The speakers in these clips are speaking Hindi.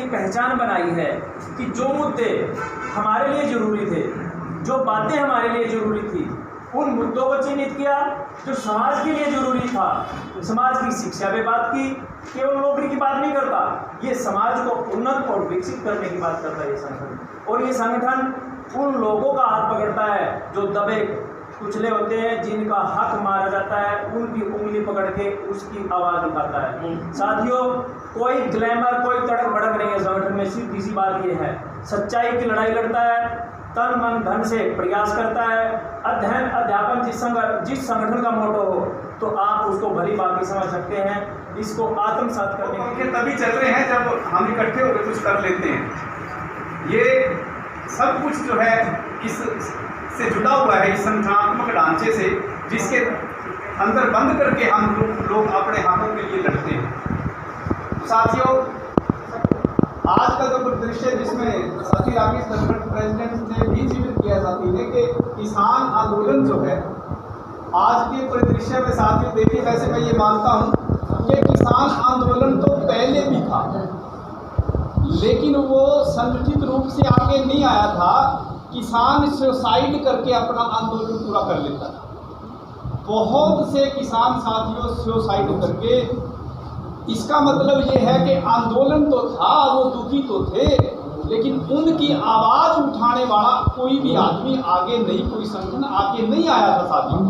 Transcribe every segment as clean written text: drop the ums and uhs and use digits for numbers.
एक पहचान बनाई है कि जो मुद्दे हमारे लिए ज़रूरी थे, जो बातें हमारे लिए ज़रूरी थी, उन मुद्दों को चिन्हित किया। जो समाज के लिए ज़रूरी था, समाज की शिक्षा पे बात की, केवल नौकरी की बात नहीं करता, ये समाज को उन्नत और विकसित करने की बात करता है ये संगठन। और ये संगठन उन लोगों का हाथ पकड़ता है जो दबे कुचले होते हैं, जिनका हक मारा जाता है, उनकी उंगली पकड़ के उसकी आवाज़ उठाता है। साथियों, कोई ग्लैमर, कोई तड़क भड़क नहीं है संगठन में। सिर्फ इसी बात ये है, सच्चाई की लड़ाई लड़ता है, तन मन धन से प्रयास करता है। अध्ययन अध्यापन जिस संगठन का मोटो हो तो आप उसको भली बाकी समझ सकते हैं। इसको आत्मसात करने के तभी चल रहे हैं जब हम इकट्ठे होकर कुछ कर लेते हैं। ये सब कुछ जो है इस से जुड़ा हुआ है, इस संगठनात्मक ढांचे से, जिसके अंदर बंद करके हम लोग अपने हाथों के लिए लड़ते हैं। साथियों, आज का जो परिदृश्य जिसमें साथी राकेश संगठन प्रेसिडेंट ने भी जिक्र किया साथी ने कि किसान आंदोलन जो है आज के परिदृश्य में, साथियों देखिए, वैसे मैं ये मानता हूँ कि किसान आंदोलन तो पहले भी था, लेकिन वो संगठित रूप से आगे नहीं आया था। किसान सुसाइड करके अपना आंदोलन पूरा कर लेता था। बहुत से किसान साथियों सुसाइड करके, इसका मतलब ये है कि आंदोलन तो था, वो दुखी तो थे, लेकिन उनकी आवाज़ उठाने वाला कोई भी आदमी आगे नहीं, कोई संगठन आगे नहीं आया था साथियों।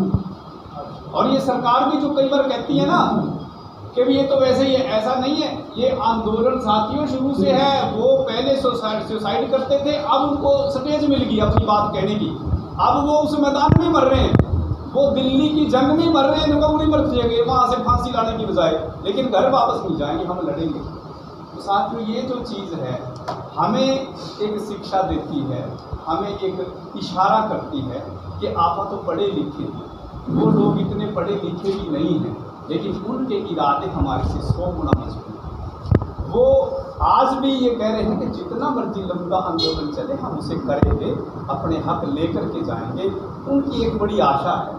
और ये सरकार भी जो कई बार कहती है ना कि ये तो वैसे ही ऐसा नहीं है, ये आंदोलन साथियों शुरू से है। वो पहले सुसाइड करते थे, अब उनको स्टेज मिल गई अपनी बात कहने की, अब वो उस मैदान में मर रहे हैं, वो दिल्ली की जंग में मर रहे हैं, उनका उड़ी मर जाएंगे वहाँ से फांसी लाने की बजाय, लेकिन घर वापस नहीं जाएंगे, हम लड़ेंगे। तो साथियों, ये जो चीज़ है हमें एक शिक्षा देती है, हमें एक इशारा करती है कि आप तो पढ़े लिखे हैं, वो लोग इतने पढ़े लिखे भी नहीं हैं, लेकिन उनके इरादे हमारे से 100 गुना मजबूत। वो आज भी ये कह रहे हैं कि जितना मर्जी लंबा आंदोलन चले हम उसे करेंगे, अपने हक लेकर के जाएंगे। उनकी एक बड़ी आशा है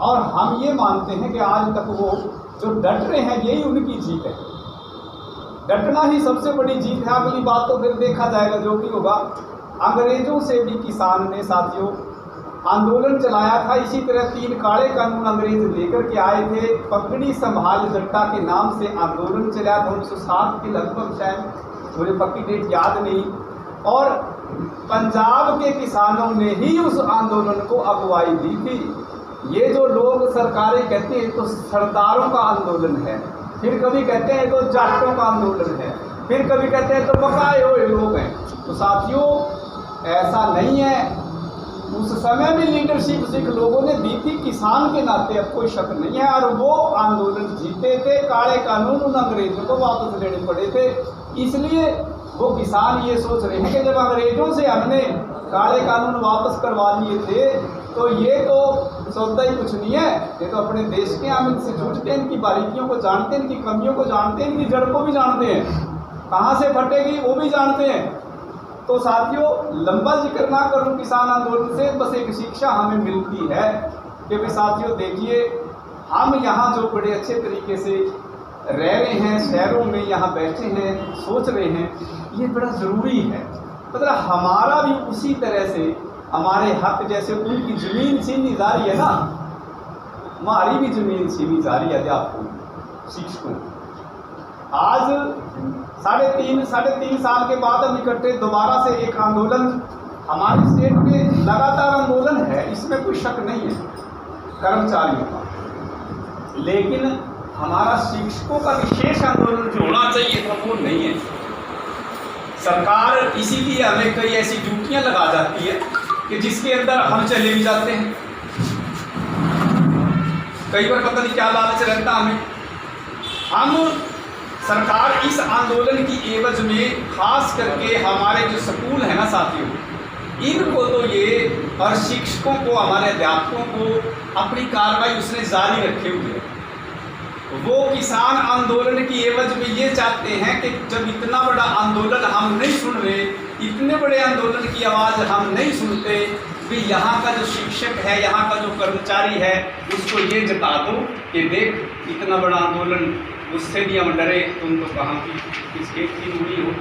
और हम ये मानते हैं कि आज तक वो जो डट रहे हैं यही उनकी जीत है। डटना ही सबसे बड़ी जीत है। अगली बात तो फिर देखा जाएगा जो भी होगा। अंग्रेजों से भी किसान ने साथियों आंदोलन चलाया था। इसी तरह 3 काले कानून अंग्रेज लेकर के आए थे। पगड़ी संभाल जट्टा के नाम से आंदोलन चला था 1907 के लगभग, शायद मुझे पक्की डेट याद नहीं। और पंजाब के किसानों ने ही उस आंदोलन को अगुवाई दी थी। ये जो लोग सरकारें कहते हैं तो सरदारों का आंदोलन है, फिर कभी कहते हैं तो जाटों का आंदोलन है, फिर कभी कहते हैं तो बकाए हुए लोग हैं। तो साथियों, ऐसा नहीं है। उस समय भी लीडरशिप सिख लोगों ने दी थी किसान के नाते, अब कोई शक नहीं है। और वो आंदोलन जीते थे। काले कानून उन अंग्रेजों को वापस लेने पड़े थे। इसलिए वो किसान ये सोच रहे हैं कि जब अंग्रेजों से हमने काले कानून वापस करवा लिए थे तो ये तो सौदा ही कुछ नहीं है, ये तो अपने देश के हम इनसे जूझते हैं, इनकी बारीकियों को जानते हैं, इनकी कमियों को जानते हैं, इनकी जड़ को भी जानते हैं, कहाँ से फटेगी वो भी जानते हैं। तो साथियों, लंबा जिक्र ना करूं किसान आंदोलन से, बस एक शिक्षा हमें मिलती है कि भाई साथियों देखिए, हम यहाँ जो बड़े अच्छे तरीके से रह रहे हैं, शहरों में यहाँ बैठे हैं, सोच रहे हैं, ये बड़ा ज़रूरी है। मतलब हमारा भी उसी तरह से हमारे हक जैसे उनकी ज़मीन छीनी जा रही है ना, हमारी भी ज़मीन छीनी जा रही है अध्यापकों, शिक्षकों। आज साढ़े तीन साल के बाद हम इकट्ठे दोबारा से एक आंदोलन, हमारे स्टेट में लगातार आंदोलन है, इसमें कोई शक नहीं है कर्मचारियों का, लेकिन हमारा शिक्षकों का विशेष आंदोलन जो होना चाहिए था वो नहीं है। सरकार इसीलिए हमें कई ऐसी ड्यूटियां लगा जाती है कि जिसके अंदर हम चले भी जाते हैं। कई बार पता नहीं क्या लालच रहता हमें। हम सरकार इस आंदोलन की एवज में खास करके हमारे जो स्कूल है ना साथियों, इनको तो ये, और शिक्षकों को, हमारे अध्यापकों को अपनी कार्रवाई उसने जारी रखे हुए है। वो किसान आंदोलन की एवज में ये चाहते हैं कि जब इतना बड़ा आंदोलन हम नहीं सुन रहे, इतने बड़े आंदोलन की आवाज़ हम नहीं सुनते, कि यहाँ का जो शिक्षक है, यहाँ का जो कर्मचारी है, उसको ये जता दो कि देख इतना बड़ा आंदोलन, उससे भी हम डरे, तुम तो कहाँ की किस खेत की मूड़ी हो।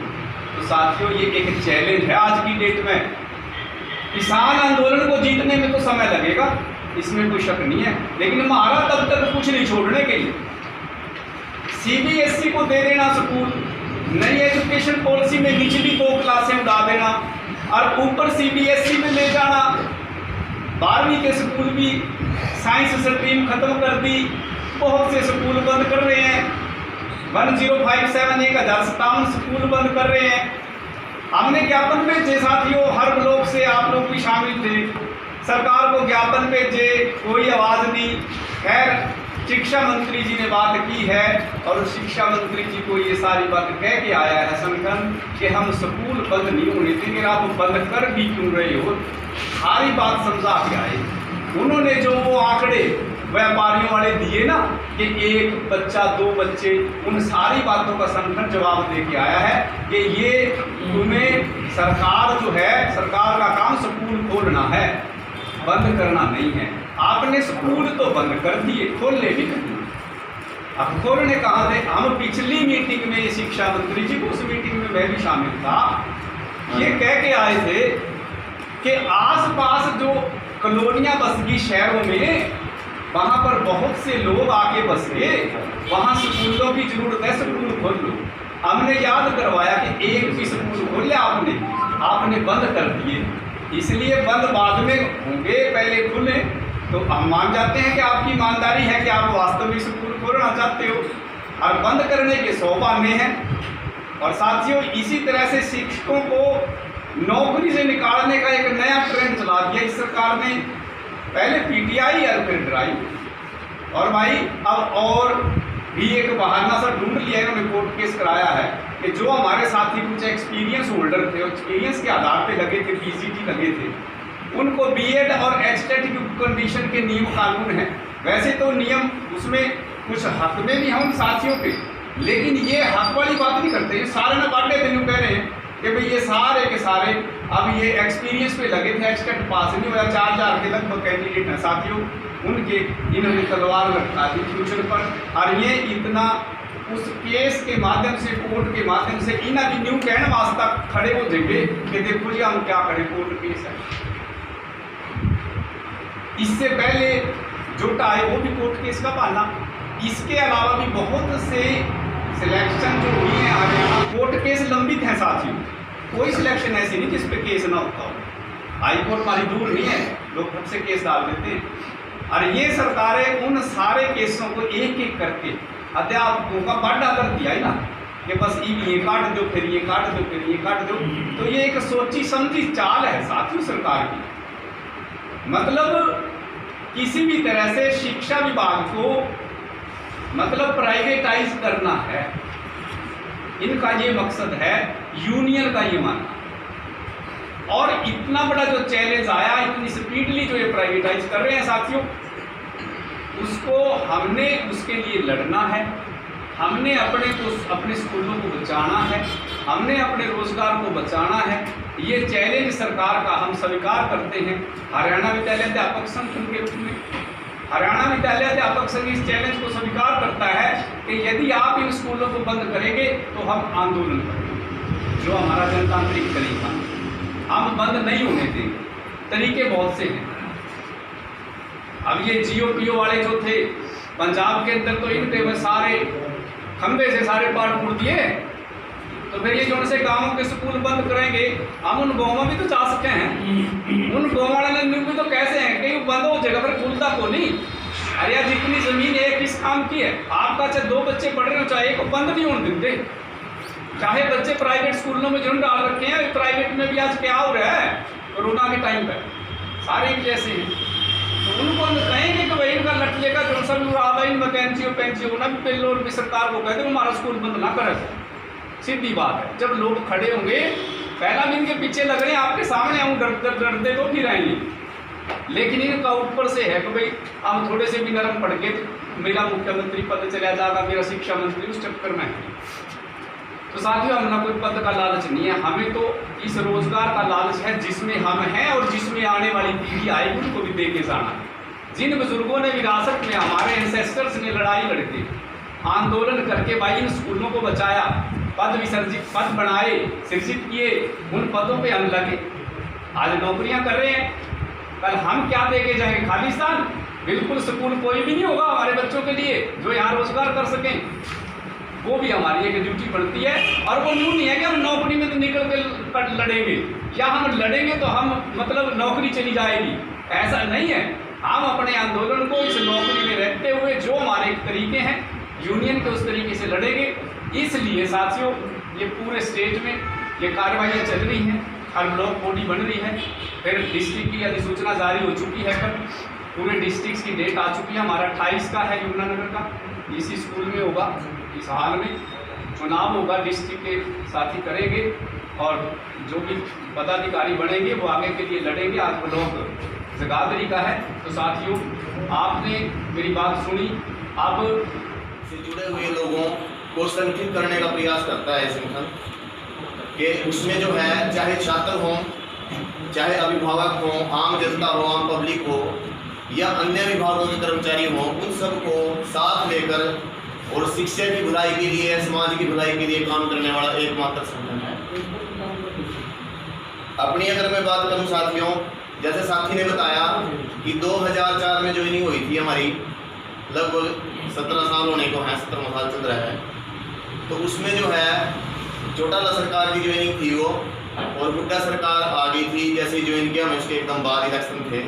तो साथियों ये एक चैलेंज है आज की डेट में। किसान आंदोलन को जीतने में तो समय लगेगा, इसमें कोई शक नहीं है, लेकिन हमारा तब तक कुछ नहीं छोड़ने के लिए सीबीएसई को दे देना स्कूल, नई एजुकेशन पॉलिसी में निचली 2 क्लासें उड़ा देना और ऊपर सीबीएसई में ले जाना। 12वीं के स्कूल भी साइंस स्ट्रीम खत्म कर दी, बहुत से स्कूल बंद कर रहे हैं। 1057 1057 स्कूल बंद कर रहे हैं। हमने ज्ञापन भेजे साथियों, हर ब्लॉक से आप लोग भी शामिल थे, सरकार को ज्ञापन भेजे, कोई आवाज़ नहीं। खैर शिक्षा मंत्री जी ने बात की है और शिक्षा मंत्री जी को ये सारी बात कह के आया है संगठन कि हम स्कूल बंद नहीं होने देंगे, आप बंद कर भी क्यों रहे हो, सारी बात समझा के आए। उन्होंने जो वो आंकड़े व्यापारियों वाले दिए ना कि 1 बच्चा 2 बच्चे, उन सारी बातों का संगठन जवाब दे के आया है कि ये तुम्हें सरकार जो है, सरकार का काम स्कूल खोलना है, बंद करना नहीं है। आपने स्कूल तो बंद कर दिए, खोलने भी नहीं। अब खोलने कहाँ थे? हम पिछली मीटिंग में शिक्षा मंत्री जी, उस मीटिंग में मैं भी शामिल था, ये कह के आए थे कि आसपास जो कॉलोनियाँ बस गई शहरों में, वहाँ पर बहुत से लोग आके बस गए, वहाँ स्कूलों की जरूरत है, स्कूल खोल लो। हमने याद करवाया कि एक भी स्कूल खोले आपने बंद कर दिए, इसलिए बंद बाद में होंगे, पहले खुले तो हम मान जाते हैं कि आपकी ईमानदारी है कि आप वास्तव में स्कूल खोलना चाहते हो, और बंद करने के 100 बहाने हैं। और साथियों इसी तरह से शिक्षकों को नौकरी से निकालने का एक नया ट्रेंड चला दिया इस सरकार ने, पहले पीटीआई और फिर ड्राई। और भाई अब और भी एक बहाना सा ढूंढ लिया है, उन्होंने कोर्ट केस कराया है कि जो हमारे साथी कुछ एक्सपीरियंस होल्डर थे, एक्सपीरियंस के आधार पे लगे थे, पीजीटी लगे थे, उनको बीएड और एचटेट की कंडीशन के नियम कानून हैं। वैसे तो नियम उसमें कुछ हक में भी हैं उन साथियों के, लेकिन ये हक वाली बात नहीं करते, ये सारे ना बांटे थे, कह रहे हैं कि भाई ये सारे के सारे अब ये एक्सपीरियंस पे लगे थे, एचटेट पास नहीं हुआ, 4000 के लगभग कैंडिडेट हैं साथियों, उनके इन्होंने तलवार लटका दी फ्यूचर पर। और ये इतना उस केस के माध्यम से, कोर्ट के माध्यम से इन्हें भी न्यू कहने वास्ता खड़े हो जाएंगे कि देखो जी हम क्या करें, कोर्ट केस है। इससे पहले जो टाइम वो भी कोर्ट केस का बहाना। इसके अलावा भी बहुत से सिलेक्शन जो हुई है हरियाणा, कोर्ट केस लंबित हैं साथियों, कोई सिलेक्शन ऐसी नहीं जिस पे केस ना होता हो। हाई कोर्ट हमारी दूर नहीं है, लोग खुद से केस डाल देते हैं। और ये सरकारें उन सारे केसों को एक एक करके अध्यापकों का बांटा कर दिया है ना कि बस ये काट दो, फिर ये काट दो, फिर ये काट दो। तो ये एक सोची समझी चाल है साथियों सरकार की। मतलब किसी भी तरह से शिक्षा विभाग को मतलब प्राइवेटाइज करना है, इनका ये मकसद है, यूनियन का ये मानना। और इतना बड़ा जो चैलेंज आया, इतनी स्पीडली जो ये प्राइवेटाइज कर रहे हैं साथियों, उसको हमने उसके लिए लड़ना है, हमने अपने स्कूलों को बचाना है, हमने अपने रोजगार को बचाना है। ये चैलेंज सरकार का हम स्वीकार करते हैं। हरियाणा विद्यालय अध्यापक संघ के रूप में हरियाणा विद्यालय अध्यापक संघ इस चैलेंज को स्वीकार करता है कि यदि आप इन स्कूलों को बंद करेंगे तो हम आंदोलन करेंगे, जो हमारा जनतांत्रिक तरीका, हम बंद नहीं होने देंगे। तरीके बहुत से हैं। अब ये जीओपीओ वाले जो थे पंजाब के अंदर, तो इनके सारे खंबे से सारे पार्ट मुड़ दिए, तो फिर ये जो से गाँवों के स्कूल बंद करेंगे, हम उन गाँव में भी तो जा सकते हैं। उन गाँव वाले भी तो कैसे हैं कि बंद हो जगह पर खुलता को नहीं। अरे यार जितनी ज़मीन है किस काम की है? आपका चाहे 2 बच्चे पढ़ रहे हो, चाहे एक बंद नहीं होने देते। चाहे बच्चे प्राइवेट स्कूलों में जरूर डाल रखे हैं, प्राइवेट में भी आज क्या हो रहा है कोरोना के टाइम पर, सारे एक जैसे हैं। तो उनको कहेंगे कि भाई इनका लटलेगा जो सब वैकेंसी होना भी पहले और भी सरकार को कहते हमारा स्कूल बंद ना करे। सीधी बात है, जब लोग खड़े होंगे, पहला भी इनके पीछे लग रहे हैं, आपके सामने हम डरते तो फिर आएंगे। लेकिन इनका ऊपर से है कि भाई हम थोड़े से भी नरम पड़ गए तो मेरा मुख्यमंत्री पद चला जाएगा, मेरा शिक्षा मंत्री उस चक्कर में है। तो साथियों हमारा कोई पद का लालच नहीं है, हमें तो इस रोजगार का लालच है जिसमें हम हैं और जिसमें आने वाली पीढ़ी आएगी उनको भी दे के जाना है। जिन बुजुर्गों ने विरासत में, हमारे एंसेस्टर्स ने लड़ाई लड़के आंदोलन करके भाई इन स्कूलों को बचाया, पद बनाए, सृजित किए, उन पदों पे हम लगे, आज नौकरियां कर रहे हैं। कल हम क्या देके जाएंगे? खालिस्तान? बिल्कुल स्कूल कोई भी नहीं होगा हमारे बच्चों के लिए जो यहाँ रोजगार कर सकें। वो भी हमारी एक ड्यूटी बनती है। और वो यूँ नहीं है कि हम नौकरी में तो निकल के लड़ेंगे, या हम लड़ेंगे तो हम मतलब नौकरी चली जाएगी, ऐसा नहीं है। हम अपने आंदोलन को इस नौकरी में रहते हुए जो हमारे तरीके हैं यूनियन के, उस तरीके से लड़ेंगे। इसलिए साथियों, ये पूरे स्टेट में ये कार्रवाइयाँ चल रही हैं, हर ब्लॉक बॉडी बन रही है। फिर डिस्ट्रिक्ट की अधिसूचना जारी हो चुकी है, कल पूरे डिस्ट्रिक्ट की डेट आ चुकी है। हमारा 28 का है यमुनानगर का, इसी स्कूल में होगा, इस हाल में चुनाव होगा, डिस्ट्रिक्ट के साथी करेंगे और जो भी पदाधिकारी बनेंगे वो आगे के लिए लड़ेंगे। आज ब्लॉक जगाधरी का है। तो साथियों, आपने मेरी बात सुनी। अब से जुड़े हुए लोगों को संगठित करने का प्रयास करता है संगठन कि उसमें जो है, चाहे छात्र हों, चाहे अभिभावक हों, आम जनता हो, आम पब्लिक हो, या अन्य विभागों के कर्मचारी हों, उन सबको साथ लेकर और शिक्षा की भलाई के लिए, समाज की भलाई के लिए काम करने वाला एकमात्र संगठन है। अपनी अगर मैं बात करूं साथियों, जैसे साथी ने बताया कि 2004 में ज्वाइनिंग हुई थी हमारी, लगभग 17 साल होने को है, 17 साल चल रहा है। तो उसमें जो है चौटाला सरकार की ज्वाइनिंग थी वो, और हुड्डा सरकार आ गई थी जैसे ज्वाइन किया, मैं उसके एकदम बाद इलेक्शन थे।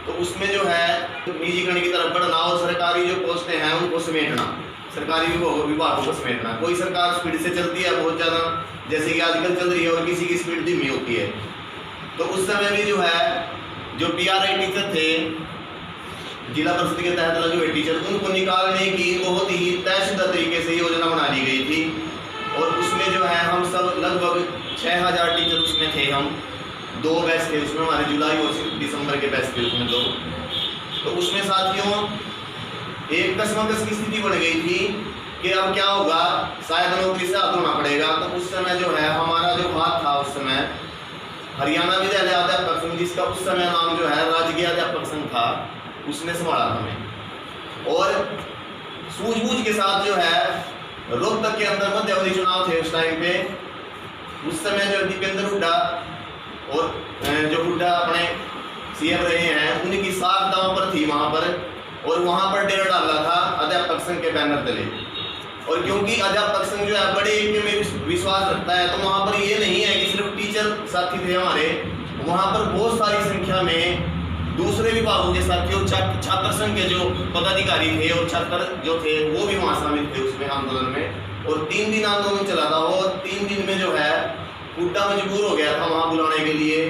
तो उसमें जो है निजीकरण की तरफ बढ़ना और सरकारी जो पोस्टें हैं उनको समेटना, सरकारी विभागों को समेटना। कोई सरकार स्पीड से चलती है बहुत ज़्यादा, जैसे कि आजकल चल रही है, और किसी की स्पीड धीमी होती है। तो उस समय भी जो है जो PRI टीचर थे, जिला परिषद के तहत लगे हुए टीचर, उनको निकालने की बहुत ही तयशुदा तरीके से योजना बना ली गई थी। और उसमें जो है हम सब लगभग 6000 टीचर उसमें थे। हम 2 बैच थे उसमें, हमारे जुलाई और दिसंबर के बैच थे उसमें 2। तो उसमें साथियों एक कशमकश की स्थिति बन गई थी कि अब क्या होगा, शायद नौकरी से हाथ धोना पड़ेगा। तो उस समय जो है हमारा जो हाथ था उस समय हरियाणा विद्यालय अध्यापक संघ, जिसका उस समय नाम जो है राजकीय अध्यापक संघ था, उसने संभाला हमें। और सूझबूझ के साथ जो है रोहतक के अंदर मध्यावधि चुनाव थे उस टाइम पे। उस समय जो दीपेंद्र हुड्डा और जो हुड्डा अपने CM रहे हैं, उनकी साख दांव पर थी वहाँ पर, और वहाँ पर डेरा डाला था अध्यापक संघ के बैनर तले। और क्योंकि अध्यापक संघ जो है बड़े एक में विश्वास रखता है, तो वहाँ पर ये नहीं है कि सिर्फ टीचर साथी थे हमारे, वहाँ पर बहुत सारी संख्या में दूसरे विभागों के साथी और छात्र संघ के जो पदाधिकारी थे और छात्र जो थे वो भी वहाँ शामिल थे उसमें आंदोलन में। और 3 दिन आंदोलन चला था। और 3 दिन में जो है हुड्डा मजबूर हो गया था वहाँ बुलाने के लिए।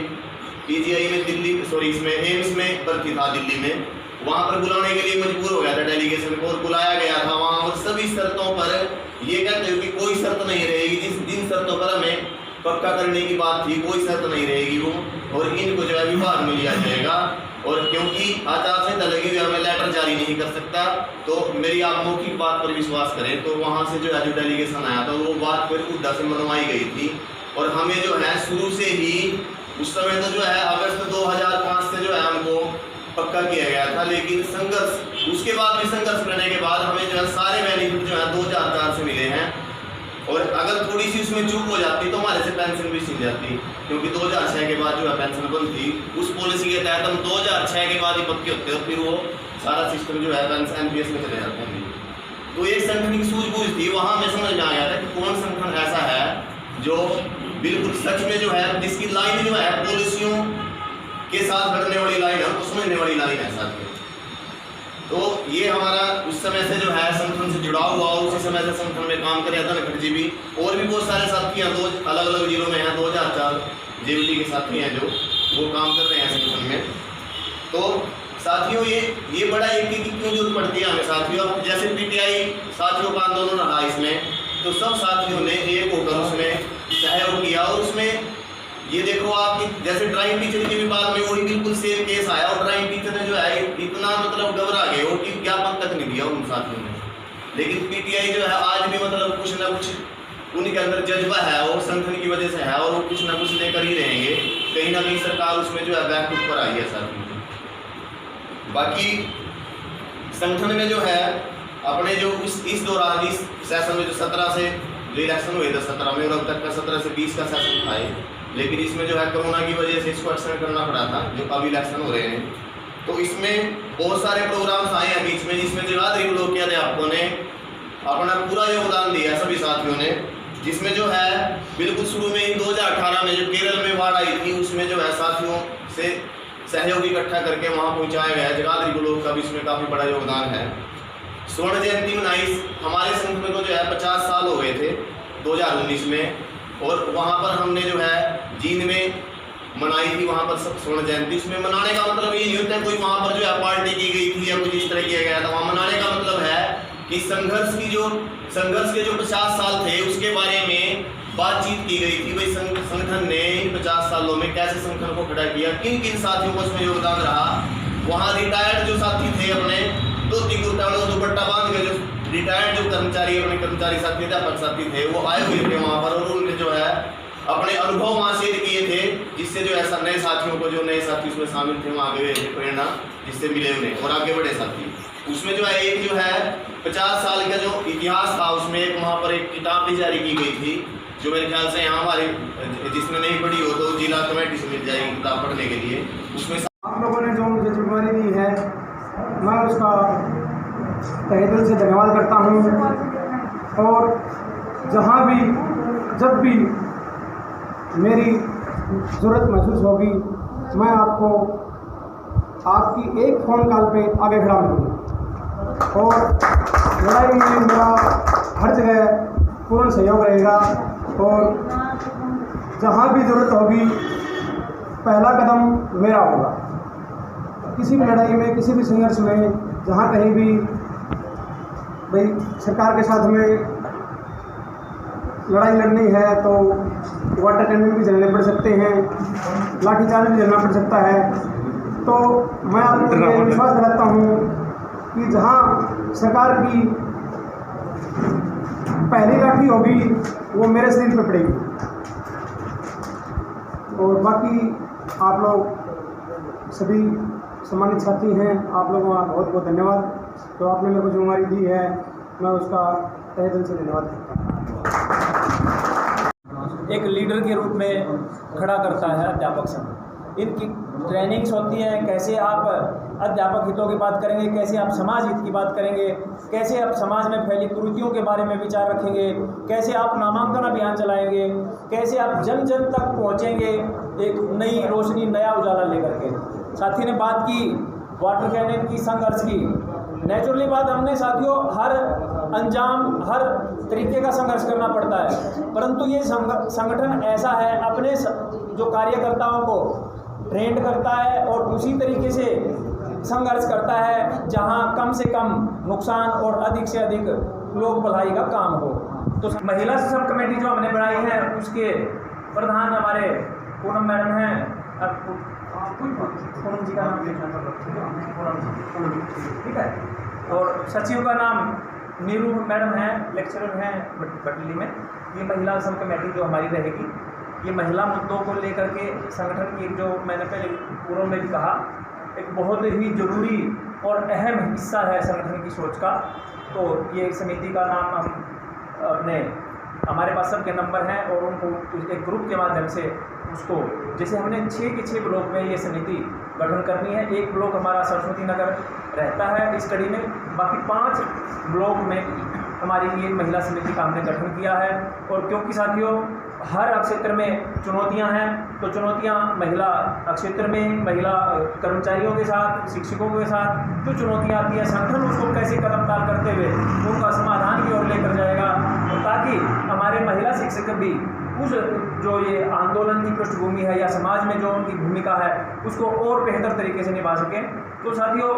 PGI में इसमें एम्स में भर्ती था दिल्ली में, वहाँ पर बुलाने के लिए मजबूर हो गया था डेलीगेशन को, और बुलाया गया था वहाँ। और सभी शर्तों पर ये कहते हो कि कोई शर्त नहीं रहेगी, जिन शर्तों पर हमें पक्का करने की बात थी कोई शर्त नहीं रहेगी वो, और इनको जो है विभाग में लिया जाएगा। और क्योंकि आचार संहिता लगी हुई, मैं लेटर जारी नहीं कर सकता, तो मेरी आप मौखिक बात पर विश्वास करें। तो वहाँ से जो है जो डेलीगेशन आया था वो बात फिर हुड्डा से मनवाई गई थी। और हमें जो है शुरू से ही उस समय तो जो है अगस्त 2005 से जो है हमको पक्का किया गया था। लेकिन संघर्ष, उसके बाद भी संघर्ष करने के बाद हमें जो है सारे बेनिफिट जो है 2004 से मिले हैं। और अगर थोड़ी सी उसमें चूक हो जाती तो हमारे से पेंशन भी छीन जाती, क्योंकि 2006 के बाद जो है पेंशन बंद थी। उस पॉलिसी के तहत हम 2006 के बाद ही पक्के होते हैं, फिर वो सारा सिस्टम जो है NPS में चले जाते हैं। तो एक संगठन की सूझबूझ थी, वहाँ हमें समझ में आ गया था कि कौन संगठन ऐसा है जो बिल्कुल सच में जो है जिसकी लाइन जो है पॉलिसियों के साथ बढ़ने वाली लाइन है, हमको समझने वाली लाइन है साथ में। तो ये हमारा उस समय से जो है संगठन से जुड़ा हुआ, और उसी समय से संगठन में काम कर रहा था नखट जी भी, और भी बहुत सारे साथी हैं, 2 अलग अलग जिलों में हैं। 2004 JVT के साथी हैं जो वो काम कर रहे हैं संगठन में। तो साथियों ये बड़ा एक की क्यों जरूरत पड़ती है हमें साथियों। अब जैसे PTI साथियों का आंदोलन रहा इसमें, तो सब साथियों ने एक होकर उसमें सहयोग किया। और उसमें ये देखो आप, जैसे ड्राइंग टीचर की भी बात में वही बिल्कुल सेम केस आया, और ड्राइंग टीचर ने जो है इतना मतलब घबरा गए और कि ज्ञापन तक नहीं दिया उन साथियों ने। लेकिन PTI जो है आज भी मतलब कुछ ना कुछ उनके अंदर जज्बा है, और संगठन की वजह से है, और वो कुछ ना कुछ लेकर ही रहेंगे। कहीं ना कहीं सरकार उसमें जो है बैकफुट पर आई है साथियों। बाकी संगठन में जो है अपने जो इस दौरान इस सेशन में जो 17 से जो इलेक्शन हुए थे 17 में, और अब तक का 17 से 20 का सेशन था ये। लेकिन इसमें जो है कोरोना की वजह से इसको एक्सटेंड करना पड़ा था, जो अब इलेक्शन हो रहे हैं। तो इसमें बहुत सारे प्रोग्राम्स आए हैं बीच में, जिसमें जगाधरी ब्लॉक के अध्यापकों ने अपना पूरा योगदान दिया, सभी साथियों ने। जिसमें जो है बिल्कुल शुरू में ही 2018 में जो केरल में बाढ़ आई थी, उसमें जो है साथियों से सहयोग इकट्ठा करके वहाँ पहुँचाया गया। जगाधरी ब्लॉक का भी इसमें काफ़ी बड़ा योगदान है। स्वर्ण जयंती मनाई, हमारे संघ में को जो है 50 साल हो गए थे 2019 में, और वहाँ पर हमने जो है जींद में मनाई थी वहाँ पर स्वर्ण जयंती। उसमें मनाने का मतलब ये नहीं होता कोई वहाँ पर जो है पार्टी की गई थी या कुछ इस तरह किया गया था। वहाँ मनाने का मतलब है कि संघर्ष के जो 50 साल थे उसके बारे में बातचीत की गई थी। भाई संगठन ने इन 50 सालों में कैसे संगठन को खड़ा किया, किन किन साथियों को इसमें योगदान रहा। वहाँ रिटायर्ड जो साथी थे अपने धोती कुर्ता वाले दुपट्टा बांध के, जो रिटायर्ड जो कर्मचारी अपने कर्मचारी साथी अध्यापक साथी थे, वो आए हुए थे वहाँ पर, और उन्होंने जो है अपने अनुभव वहाँ शेयर किए थे, जिससे जो ऐसा नए साथियों को, जो नए साथी उसमें शामिल थे, वहाँ आगे हुए प्रेरणा जिससे मिले उन्हें और आगे बढ़े साथी। उसमें जो है एक जो है 50 साल का जो इतिहास था, उसमें एक वहाँ पर एक किताब भी जारी की गई थी, जो मेरे ख्याल से यहाँ हमारे जिसने नहीं पढ़ी हो तो जिला कमेटी से मिल जाएगी किताब पढ़ने के लिए। उसमें आप लोगों ने जो मुझे जिम्मेदारी दी है, मैं उसका तहे दिल से धन्यवाद करता हूँ। और जहाँ भी जब भी मेरी ज़रूरत महसूस होगी, मैं आपको आपकी एक फ़ोन कॉल पे आगे खड़ा हूँ। और लड़ाई में मेरा हर जगह पूर्ण सहयोग रहेगा, और जहाँ भी ज़रूरत होगी पहला कदम मेरा होगा। किसी भी लड़ाई में, किसी भी संघर्ष में, जहाँ कहीं भी भाई सरकार के साथ में लड़ाई लड़नी है तो वाटर कैनन भी झेलने पड़ सकते हैं, लाठीचार्ज भी झेलना पड़ सकता है। तो मैं आपको ये विश्वास दिलाता हूँ कि जहाँ सरकार की पहली लाठी होगी वो मेरे शरीर पे पड़ेगी। और बाकी आप लोग सभी सम्मानित साथी हैं, आप लोगों का बहुत बहुत धन्यवाद। तो आपने मेरे को जिम्मेदारी दी है, मैं उसका तहे दिल से धन्यवाद करता हूँ। एक लीडर के रूप में खड़ा करता है अध्यापक संघ। इनकी ट्रेनिंग्स होती हैं, कैसे आप अध्यापक हितों की बात करेंगे, कैसे आप समाज हित की बात करेंगे, कैसे आप समाज में फैली कुरीतियों के बारे में विचार रखेंगे, कैसे आप नामांकन अभियान चलाएंगे, कैसे आप जन जन तक पहुंचेंगे एक नई रोशनी, नया उजाला लेकर के। साथी ने बात की वाटर कैनन की संघर्ष की। नेचुरली बात, हमने साथियों हर हर तरीके का संघर्ष करना पड़ता है, परंतु ये संगठन ऐसा है, अपने जो कार्यकर्ताओं को ट्रेंड करता है और उसी तरीके से संघर्ष करता है जहां कम से कम नुकसान और अधिक से अधिक लोक भलाई का काम हो। तो महिला सब कमेटी जो हमने बनाई है उसके प्रधान हमारे पूनम मैडम हैं। पूनम जी का नाम ठीक है, और सचिव का नाम नीरू मैडम हैं, लेक्चरर हैं बटली में। ये महिला सब कमेटी जो हमारी रहेगी, ये महिला मुद्दों को लेकर के संगठन की, जो मैंने पहले पूर्व में भी कहा, एक बहुत ही जरूरी और अहम हिस्सा है संगठन की सोच का। तो ये समिति का नाम हम अपने हमारे पास सबके नंबर हैं और उनको एक ग्रुप के माध्यम से उसको, जैसे हमने 6 के 6 ब्लॉक में ये समिति गठन करनी है। एक ब्लॉक हमारा सरस्वती नगर रहता है इस कड़ी में, बाकी 5 ब्लॉक में हमारी ये महिला समिति का हमने गठन किया है। और क्योंकि साथियों हर क्षेत्र में चुनौतियां हैं, तो चुनौतियां महिला क्षेत्र में, महिला कर्मचारियों के साथ, शिक्षकों के साथ जो चुनौतियां आती हैं, संगठन उसको कैसे कदमताल करते हुए उनका समाधान की ओर लेकर जाएगा, ताकि हमारे महिला शिक्षक भी उस जो ये आंदोलन की पृष्ठभूमि है या समाज में जो उनकी भूमिका है उसको और बेहतर तरीके से निभा सकें। तो साथियों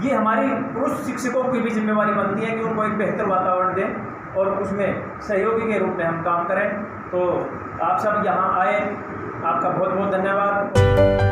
ये हमारी पुरुष शिक्षकों की भी जिम्मेवारी बनती है कि उनको एक बेहतर वातावरण दें और उसमें सहयोगी के रूप में हम काम करें। तो आप सब यहाँ आए, आपका बहुत बहुत धन्यवाद।